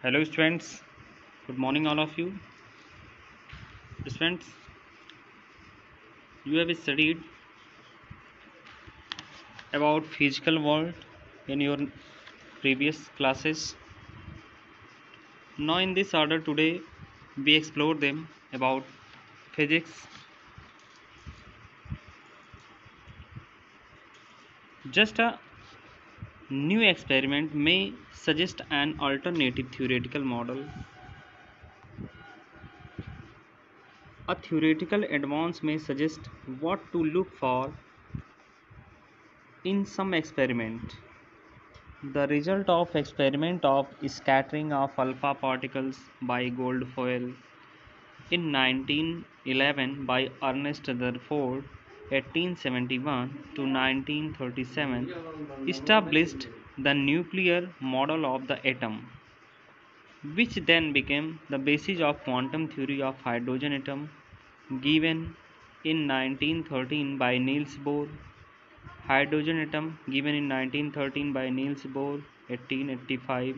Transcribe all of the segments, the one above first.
Hello students, good morning all of you. Students, you have studied about physical world in your previous classes. Now in this order today we explore them about physics. Just a new experiment may suggest an alternative theoretical model. A theoretical advance may suggest what to look for in some experiment. The result of experiment of scattering of alpha particles by gold foil in 1911 by Ernest Rutherford 1871 to 1937 established the nuclear model of the atom, which then became the basis of quantum theory of hydrogen atom given in 1913 by Niels Bohr. Hydrogen atom given in 1913 by Niels Bohr 1885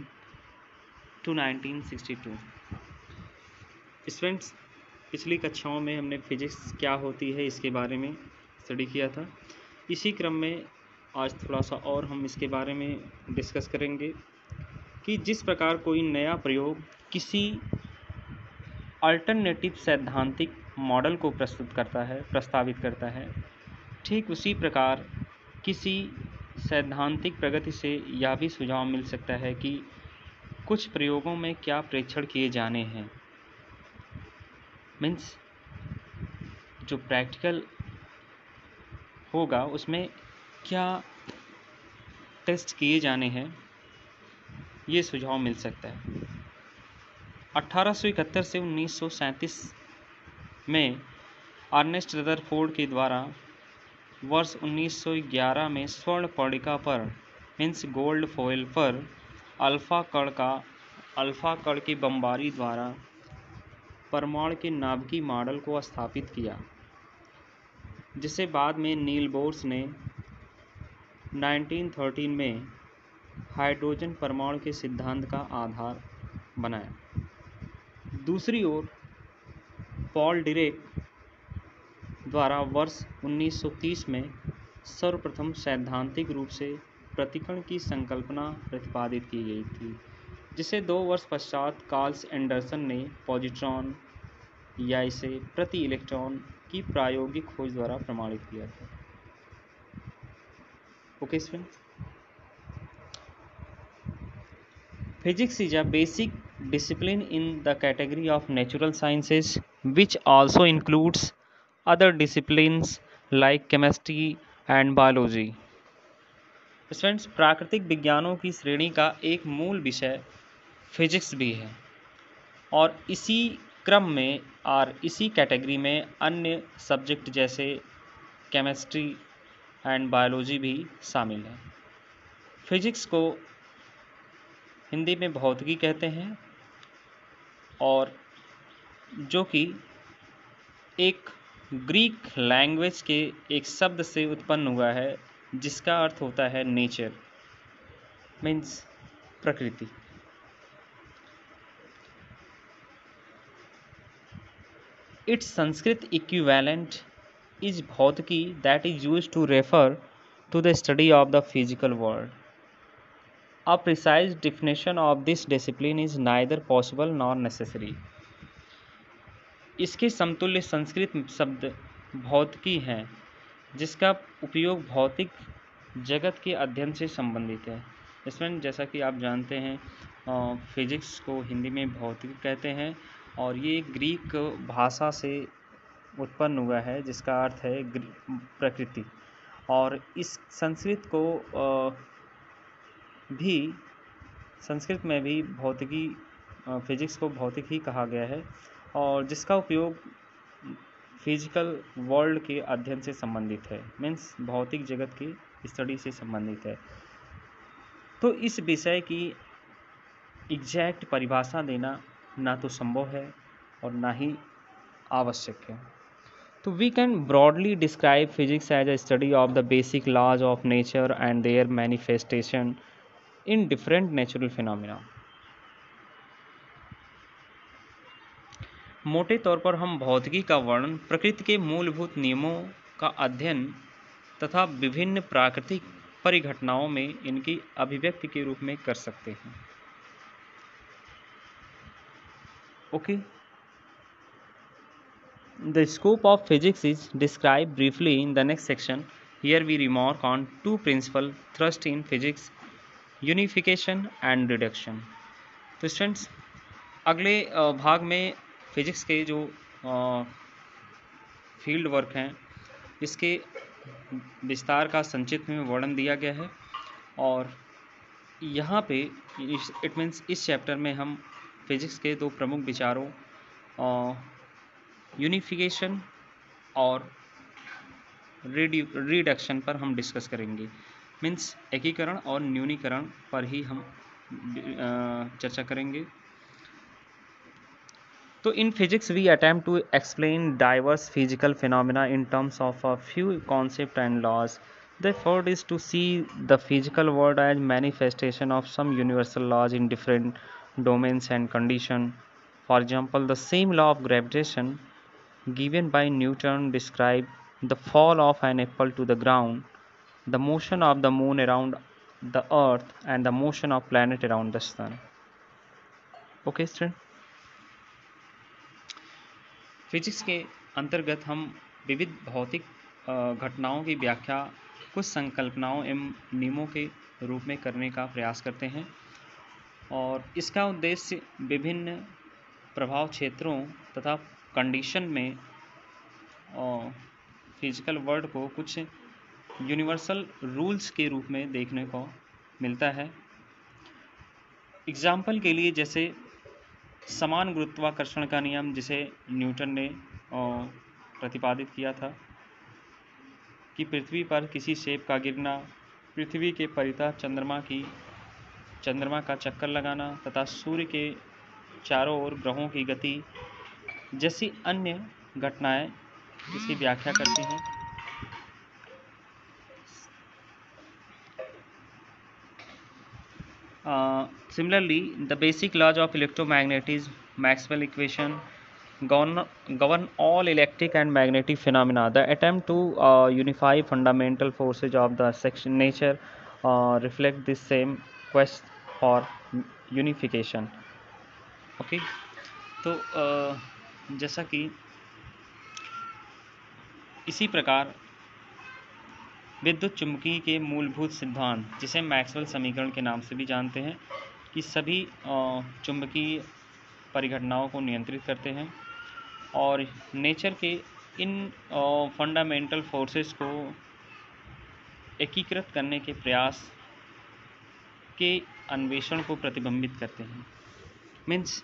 to 1962। Students, पिछली कक्षाओं में हमने physics क्या होती है इसके बारे में स्टडी किया था। इसी क्रम में आज थोड़ा सा और हम इसके बारे में डिस्कस करेंगे कि जिस प्रकार कोई नया प्रयोग किसी अल्टरनेटिव सैद्धांतिक मॉडल को प्रस्तावित करता है, ठीक उसी प्रकार किसी सैद्धांतिक प्रगति से यह भी सुझाव मिल सकता है कि कुछ प्रयोगों में क्या प्रेक्षण किए जाने हैं। मीन्स जो प्रैक्टिकल होगा उसमें क्या टेस्ट किए जाने हैं, ये सुझाव मिल सकता है। 1871 से 1937 में अर्नेस्ट रदरफोर्ड के द्वारा वर्ष 1911 में स्वर्ण पट्टिका पर मीन्स गोल्ड फॉयल पर अल्फा कण की बमबारी द्वारा परमाणु के नाभिकीय मॉडल को स्थापित किया, जिसे बाद में नील बोर्स ने 1913 में हाइड्रोजन परमाणु के सिद्धांत का आधार बनाया। दूसरी ओर पॉल डिरेक द्वारा वर्ष 1930 में सर्वप्रथम सैद्धांतिक रूप से प्रतिकण की संकल्पना प्रतिपादित की गई थी, जिसे 2 वर्ष पश्चात कार्ल एंडरसन ने पॉजिट्रॉन या इसे प्रति इलेक्ट्रॉन की प्रायोगिक खोज द्वारा प्रमाणित किया था। Okay students, physics is a basic discipline in the category of natural sciences, which also includes other disciplines like chemistry and biology. Students, प्राकृतिक विज्ञानों की श्रेणी का एक मूल विषय फिजिक्स भी है और इसी क्रम में और इसी कैटेगरी में अन्य सब्जेक्ट जैसे केमिस्ट्री एंड बायोलॉजी भी शामिल है। फिजिक्स को हिंदी में भौतिकी कहते हैं और जो कि एक ग्रीक लैंग्वेज के एक शब्द से उत्पन्न हुआ है जिसका अर्थ होता है नेचर, मीन्स प्रकृति। Its Sanskrit equivalent is Bhautiki, that is used to refer to the study of the physical world. A precise definition of this discipline is neither possible nor necessary. इसके समतुल्य संस्कृत शब्द भौतिकी हैं, जिसका उपयोग भौतिक जगत के अध्ययन से संबंधित है। इसमें जैसा कि आप जानते हैं फिजिक्स को हिंदी में भौतिकी कहते हैं और ये ग्रीक भाषा से उत्पन्न हुआ है जिसका अर्थ है प्रकृति, और इस संस्कृत में भी भौतिकी फिजिक्स को भौतिक ही कहा गया है और जिसका उपयोग फिजिकल वर्ल्ड के अध्ययन से संबंधित है, मीन्स भौतिक जगत की स्टडी से संबंधित है। तो इस विषय की एग्जैक्ट परिभाषा देना ना तो संभव है और ना ही आवश्यक है। तो we can broadly describe physics as a study of the basic laws of nature and their manifestation in different natural phenomena. मोटे तौर पर हम भौतिकी का वर्णन प्रकृति के मूलभूत नियमों का अध्ययन तथा विभिन्न प्राकृतिक परिघटनाओं में इनकी अभिव्यक्ति के रूप में कर सकते हैं। Okay, the scope of physics is described briefly in the next section. Here we remark on two principal thrust in physics, unification and reduction. तो स्टूडेंट्स, अगले भाग में फिजिक्स के जो फील्ड वर्क हैं इसके विस्तार का संक्षिप्त में वर्णन दिया गया है। और यहाँ पे इट मीन्स इस चैप्टर में हम फिजिक्स के दो प्रमुख विचारों यूनिफिकेशन और रिडक्शन पर हम डिस्कस करेंगे। मीन्स एकीकरण और न्यूनीकरण पर ही हम चर्चा करेंगे। तो in physics we attempt to explain diverse physical phenomena in terms of a few concepts and laws. The effort is to see the physical world as manifestation of some universal laws in different domains and conditions. For example, the same law of gravitation given by Newton describe the fall of an apple to the ground, the motion of the moon around the earth, and the motion of planet around the sun. Okay, student? Physics के अंतर्गत हम विविध भौतिक घटनाओं की व्याख्या कुछ संकल्पनाओं एवं नियमों के रूप में करने का प्रयास करते हैं, और इसका उद्देश्य विभिन्न प्रभाव क्षेत्रों तथा कंडीशन में फिजिकल वर्ल्ड को कुछ यूनिवर्सल रूल्स के रूप में देखने को मिलता है। एग्जाम्पल के लिए जैसे समान गुरुत्वाकर्षण का नियम, जिसे न्यूटन ने प्रतिपादित किया था कि पृथ्वी पर किसी सेब का गिरना, पृथ्वी के परितः चंद्रमा का चक्कर लगाना तथा सूर्य के चारों ओर ग्रहों की गति जैसी अन्य घटनाएं इसकी व्याख्या करती हैं। Similarly, the basic laws of electromagnetism, Maxwell equation, govern all electric and magnetic phenomena. The attempt to unify fundamental forces of the nature reflect this same quest for unification. Okay, तो जैसा कि इसी प्रकार विद्युत चुंबकीय के मूलभूत सिद्धांत, जिसे मैक्सवेल समीकरण के नाम से भी जानते हैं, कि सभी चुंबकीय परिघटनाओं को नियंत्रित करते हैं और नेचर के इन फंडामेंटल फोर्सेस को एकीकृत करने के प्रयास के अन्वेषण को प्रतिबिंबित करते हैं। मीन्स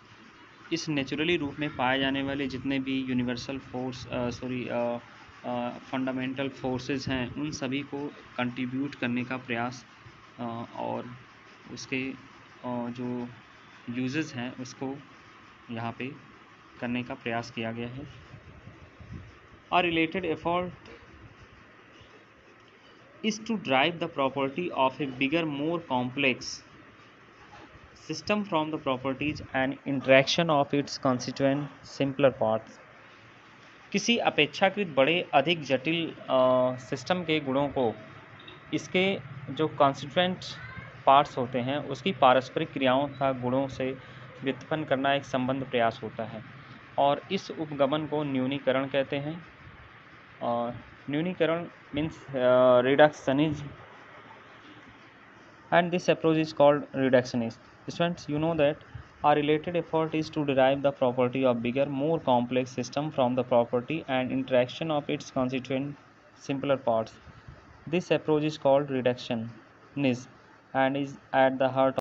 इस नेचुरली रूप में पाए जाने वाले जितने भी यूनिवर्सल फोर्स फंडामेंटल फोर्सेस हैं, उन सभी को कंट्रीब्यूट करने का प्रयास और उसके जो यूजेस हैं उसको यहाँ पे करने का प्रयास किया गया है। A related effort is to derive the property of a bigger, more complex system from the properties and interaction of its constituent simpler parts. किसी अपेक्षाकृत बड़े अधिक जटिल सिस्टम के गुणों को इसके जो कॉन्स्टिट्यूएंट पार्ट्स होते हैं उसकी पारस्परिक क्रियाओं तथा गुणों से व्युत्पन्न करना एक संबंध प्रयास होता है, और इस उपगमन को न्यूनीकरण कहते हैं। न्यूनीकरण means reductionism, and this approach is called reductionist. Students, you know that a related effort is to derive the property of bigger, more complex system from the property and interaction of its constituent simpler parts. This approach is called reductionism and is at the heart